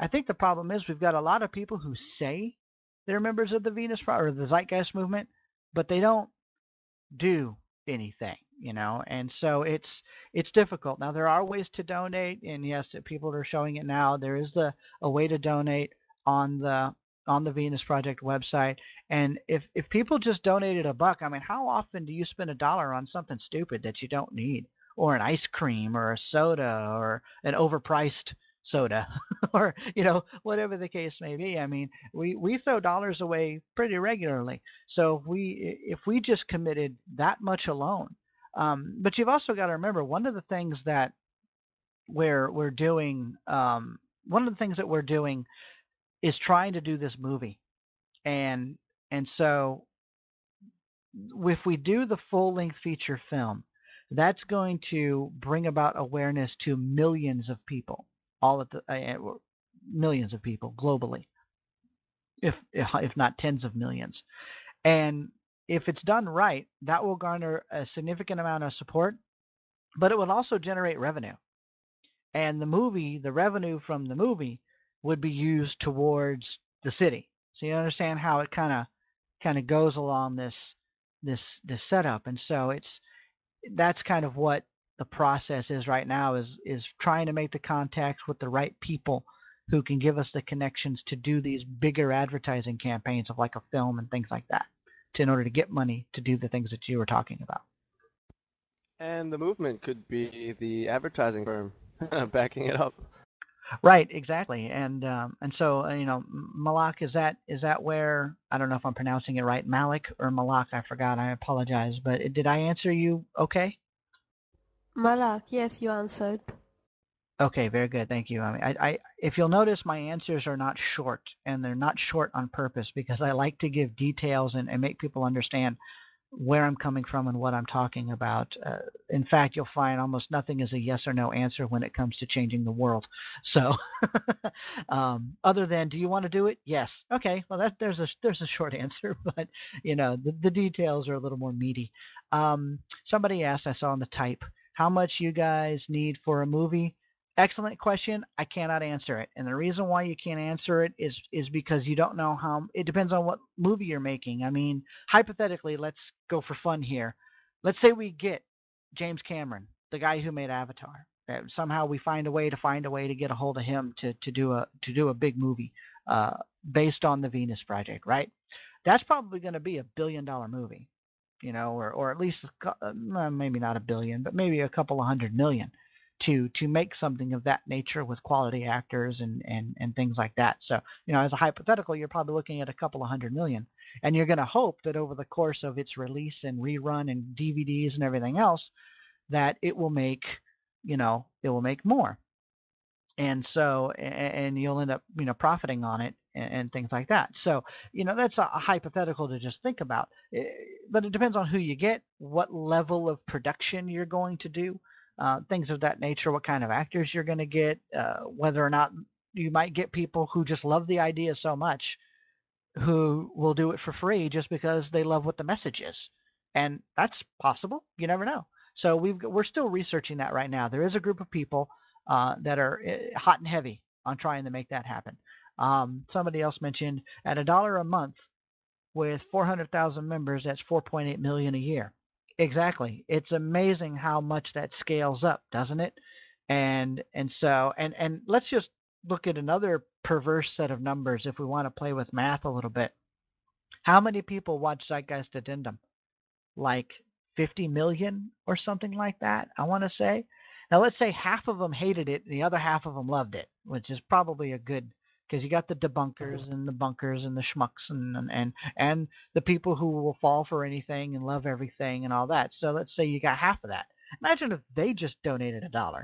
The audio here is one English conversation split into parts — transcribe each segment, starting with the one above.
I think the problem is we've got a lot of people who say they're members of the or the Zeitgeist movement, but they don't do anything, and so it's difficult. Now there are ways to donate, and yes, people are showing it now. There is a way to donate on the Venus Project website, and if people just donated $1, I mean, how often do you spend $1 on something stupid that you don't need, or an ice cream, or a soda, or an overpriced soda, or whatever the case may be. I mean, we throw dollars away pretty regularly. So if we just committed that much alone, but you've also got to remember one of the things that we're doing. One of the things that we're doing is trying to do this movie, and so if we do the full length feature film, that's going to bring about awareness to millions of people, all at the millions of people globally, if not tens of millions. And if it's done right, that will garner a significant amount of support, but it will also generate revenue. And the revenue from the movie would be used towards the city. So you understand how it kind of goes along this setup. And so that's kind of what the process is right now, is trying to make the contacts with the right people who can give us the connections to do these bigger advertising campaigns of like a film and things like that, in order to get money to do the things that you were talking about. And the movement could be the advertising firm backing it up. Right, exactly, and so Malak, is that where, I don't know if I'm pronouncing it right, Malik or Malak, I forgot. I apologize, but did I answer you okay? Malak, yes, you answered. Okay, very good, thank you. I mean, if you'll notice, my answers are not short, and they're not short on purpose because I like to give details and make people understand where I'm coming from and what I'm talking about. In fact, you'll find almost nothing is a yes or no answer when it comes to changing the world. So, other than, do you want to do it? Yes. Okay. Well, there's a short answer, but the details are a little more meaty. Somebody asked, I saw in the type, how much you guys need for a movie. Excellent question. I cannot answer it. And the reason why you can't answer it is because you don't know how. It depends on what movie you're making. I mean, hypothetically, let's go for fun here. Let's say we get James Cameron, the guy who made Avatar. Somehow we find a way to get a hold of him to do a big movie based on the Venus Project, right? That's probably going to be $1 billion movie, or at least maybe not $1 billion, but maybe a couple of $100 million. To make something of that nature with quality actors and things like that. So, as a hypothetical, you're probably looking at a couple of $100 million. And you're going to hope that over the course of its release and rerun and DVDs and everything else, that it will make more. And so, and you'll end up, profiting on it and things like that. So, that's a hypothetical to just think about. But it depends on who you get, what level of production you're going to do. Things of that nature, what kind of actors you're going to get, whether or not you might get people who just love the idea so much who will do it for free just because they love what the message is. And that's possible. You never know. So we're still researching that right now. There is a group of people that are hot and heavy on trying to make that happen. Somebody else mentioned at $1 a month with 400,000 members, that's 4.8 million a year. Exactly. It's amazing how much that scales up, doesn't it? And so let's just look at another perverse set of numbers if we want to play with math a little bit. How many people watch Zeitgeist Addendum? Like 50 million or something like that, I want to say. Now let's say half of them hated it and the other half of them loved it, which is probably a good, because you got the debunkers and the bunkers and the schmucks and the people who will fall for anything and love everything and all that. So let's say you got half of that. Imagine if they just donated $1.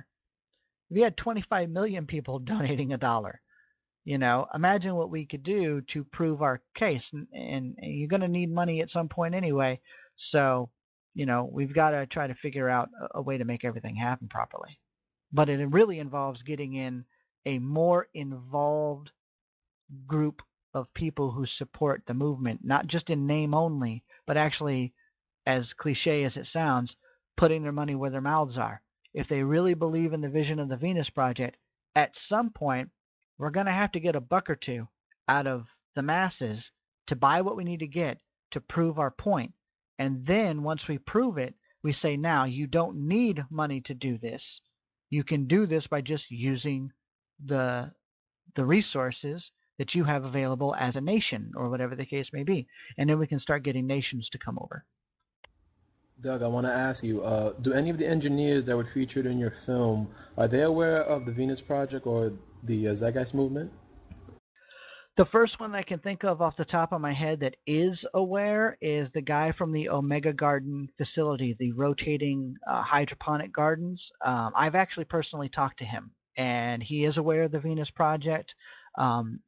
If you had 25 million people donating $1, imagine what we could do to prove our case. And you're going to need money at some point anyway. So, we've got to try to figure out a way to make everything happen properly. But it really involves getting in a more involved group of people who support the movement, not just in name only, but actually, as cliche as it sounds, putting their money where their mouths are. If they really believe in the vision of the Venus Project, at some point, we're going to have to get a buck or two out of the masses to buy what we need to get to prove our point. And then once we prove it, we say, now you don't need money to do this. You can do this by just using the resources that you have available as a nation, or whatever the case may be. And then we can start getting nations to come over. Doug, I want to ask you, do any of the engineers that were featured in your film, are they aware of the Venus Project or the Zeitgeist movement? The first one I can think of off the top of my head that is aware is the guy from the Omega Garden facility, the rotating hydroponic gardens. I've actually personally talked to him, and he is aware of the Venus Project.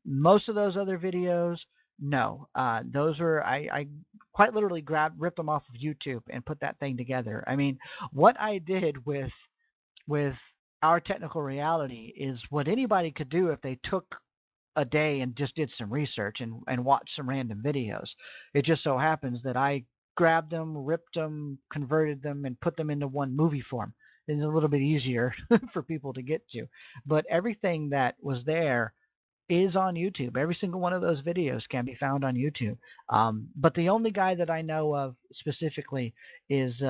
Most of those other videos, no. Those are, I quite literally ripped them off of YouTube and put that thing together. I mean, what I did with our technical reality is what anybody could do if they took a day and just did some research and watched some random videos. It just so happens that I grabbed them, ripped them, converted them, and put them into one movie form. It's a little bit easier for people to get to. But everything that was there is on YouTube. Every single one of those videos can be found on YouTube. But the only guy that I know of specifically is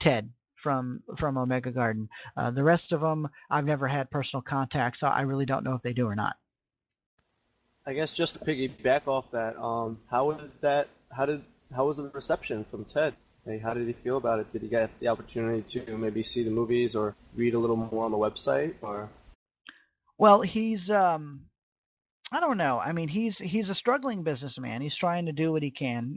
Ted from Omega Garden. The rest of them, I've never had personal contact, so I really don't know if they do or not. I guess just to piggyback off that, how was the reception from Ted? Hey, how did he feel about it? Did he get the opportunity to maybe see the movies or read a little more on the website? Or well, he's I don't know. I mean, he's a struggling businessman. He's trying to do what he can,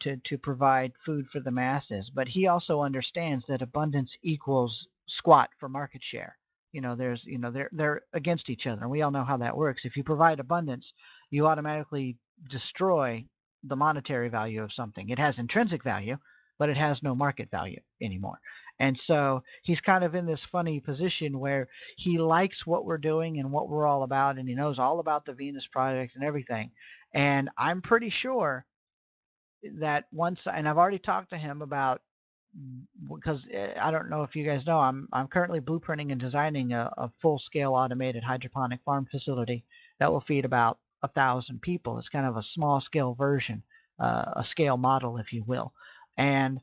to provide food for the masses. But he also understands that abundance equals squat for market share. They're against each other, and we all know how that works. If you provide abundance, you automatically destroy the monetary value of something. It has intrinsic value, but it has no market value anymore. And so he's kind of in this funny position where he likes what we're doing and what we're all about, and he knows all about the Venus Project and everything. And I'm pretty sure that and I've already talked to him about, because I don't know if you guys know, I'm currently blueprinting and designing a full-scale automated hydroponic farm facility that will feed about 1,000 people. It's kind of a small-scale version, a scale model, if you will. And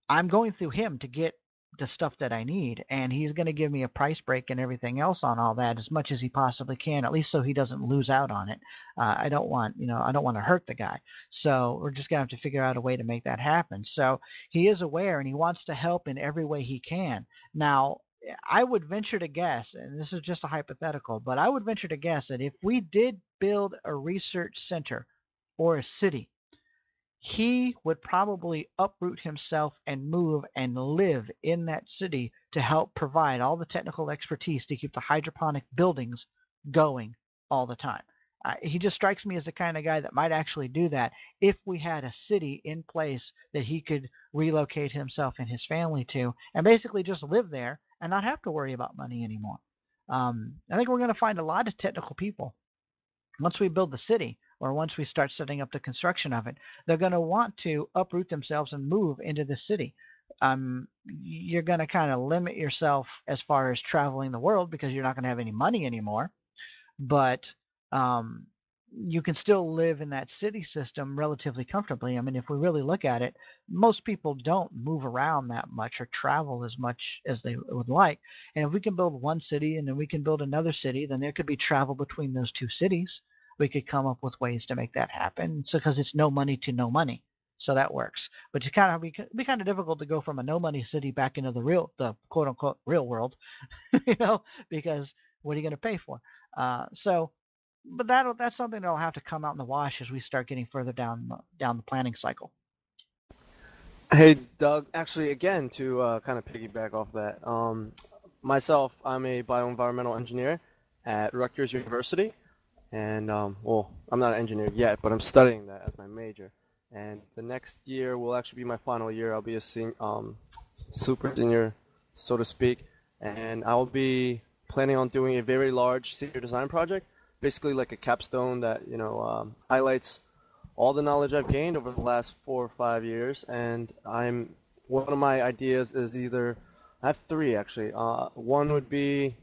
I'm going through him to get the stuff that I need, and he's going to give me a price break and everything else on all that as much as he possibly can, at least so he doesn't lose out on it. I don't want to hurt the guy. So we're just going to have to figure out a way to make that happen. So he is aware, and he wants to help in every way he can. Now, I would venture to guess, and this is just a hypothetical, but I would venture to guess that if we did build a research center or a city, he would probably uproot himself and move and live in that city to help provide all the technical expertise to keep the hydroponic buildings going all the time. He just strikes me as the kind of guy that might actually do that if we had a city in place that he could relocate himself and his family to and basically just live there and not have to worry about money anymore. I think we're going to find a lot of technical people once we build the city, or once we start setting up the construction of it. They're going to want to uproot themselves and move into the city. You're going to kind of limit yourself as far as traveling the world because you're not going to have any money anymore. But you can still live in that city system relatively comfortably. I mean, if we really look at it, most people don't move around that much or travel as much as they would like. And if we can build one city and then we can build another city, then there could be travel between those two cities. We could come up with ways to make that happen. So because it's no money to no money. So that works. But it'd be kind of difficult to go from a no money city back into the quote unquote real world, because what are you going to pay for? But that's something that'll have to come out in the wash as we start getting further down the planning cycle. Hey, Doug, actually, again, to kind of piggyback off that, myself, I'm a bioenvironmental engineer at Rutgers University. And, I'm not an engineer yet, but I'm studying that as my major. And the next year will actually be my final year. I'll be a super senior, so to speak. And I'll be planning on doing a very large senior design project, basically like a capstone that, highlights all the knowledge I've gained over the last 4 or 5 years. And one of my ideas is I have 3 actually. One would be